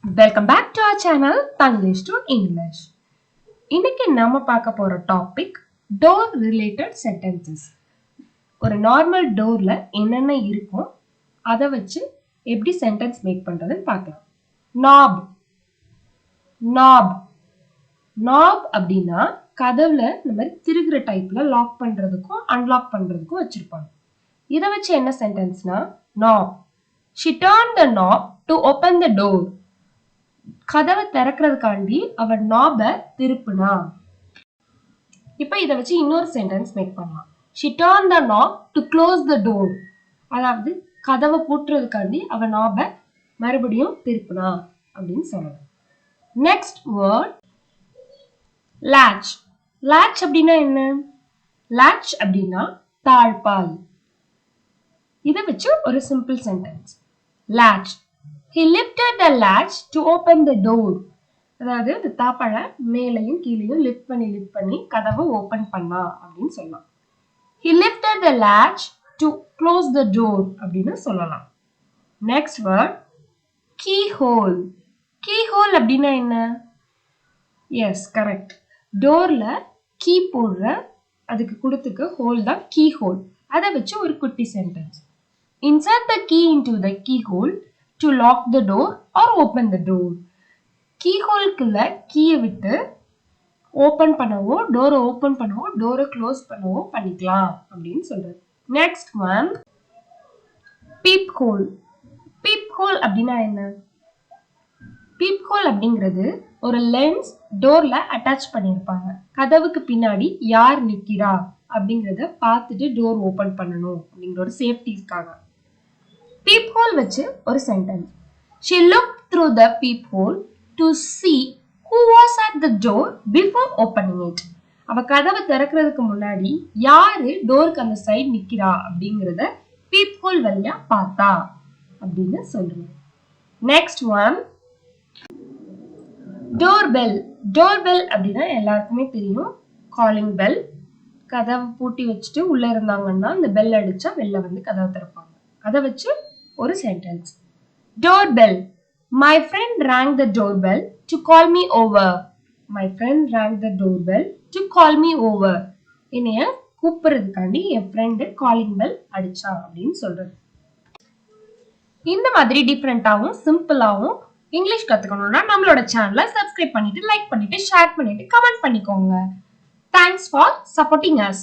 Welcome back to our channel Tanglish to English. இன்னைக்கு நாம பார்க்க போற டாபிக் door related sentences. ஒரு நார்மல் டோர்ல என்னென்ன இருக்கும் அதை வச்சு எப்படி சென்டென்ஸ் மேக் பண்றதுன்னு பார்க்கலாம். knob knob knob அப்படின்னா கதவுல இந்த மாதிரி திருகுற டைப்ல லாக் பண்றதுக்கும் அன்லாக் பண்றதுக்கும் வச்சிருப்பாங்க. இதை வச்சு என்ன சென்டென்ஸ்னா knob. She turned the knob to open the door. கதவை திறக்கிறதுக்காண்டி அவ நாப திருப்புனா. இப்ப இத வச்சு இன்னொரு சென்டென்ஸ் மேக் பண்ணலாம். She turned the knob to close the door. அதாவது கதவை பூட்டுறதுக்காண்டி அவ நாப மறுபடியும் திருப்புனா அப்படின்னு சொல்லலாம். Next word latch. latch அப்படின்னா என்ன? latch அப்படின்னா தாழ்பால். இத வச்சு ஒரு simple sentence. latch. He lifted the latch to open the door. அதாவது இந்த தாப்பாழ மேலையும் கீழையும் லிஃப்ட் பண்ணி கதவை ஓபன் பண்ணா அப்படின்னு சொல்லலாம். He lifted the latch to close the door அப்படின்னு சொல்லலாம். Next word keyhole. Keyhole அப்படின்னா என்ன? Yes, correct. டோர்ல கீ போடுற அதுக்கு கொடுத்துக்க ஹோல் தான் keyhole. அதை வச்சு ஒரு குட்டி sentence. Insert the key into the keyhole to lock the door or open the door. கீஹோல்குள்ள கீயை விட்டு ஓபன் பண்ணவோ டோரை ஓபன் பண்ணவோ டோரை க்ளோஸ் பண்ணவோ பண்ணிக்கலாம் அப்படின்னு சொல்றது. Next one peephole. Peephole அப்படின்னா என்ன? பீப் ஹோல் அப்படிங்கிறது ஒரு லென்ஸ் டோர்ல அட்டாச் பண்ணியிருப்பாங்க. கதவுக்கு பின்னாடி யார் நிக்கிறா அப்படிங்கிறத பார்த்துட்டு டோர் ஓபன் பண்ணணும் அப்படிங்கிற ஒரு சேஃப்டிக்காக. peephole வச்சு ஒரு sentence. She looked through the peephole to see who was at the door before opening it. அவ கதவை திறக்கிறதுக்கு முன்னாடி யாரு டோருக்கு அந்த சைடு நிக்கிறா அப்படிங்கறத peephole வழியா பார்த்தா அப்படின்னு சொல்றோம். Next one doorbell. டோர்பெல் அப்படின்னா எல்லாருக்குமே தெரியும். Calling bell. கதவை பூட்டி வச்சுட்டு உள்ள இருந்தாங்கன்னா இந்த பெல் அடிச்சா வெளில வந்து கதவை திறப்பாங்க. அதை வச்சு ஒரு sentence. Doorbell. My friend rang the doorbell to call me over. My friend rang the doorbell to call me over. என்னைய கூப்பிடுறதுக்காண்டி என் ஃப்ரெண்டு காலிங் பெல் அடிச்சா அப்படின்னு சொல்றது. இந்த மாதிரி டிஃப்ரெண்டாவும் சிம்பிளாவும் இங்கிலீஷ் கத்துக்கணும்னா நம்மளோட சேனலை சப்ஸ்கிரைப் பண்ணிட்டு லைக் பண்ணிட்டு ஷேர் பண்ணிட்டு கமெண்ட் பண்ணிக்கோங்க. Thanks for supporting us.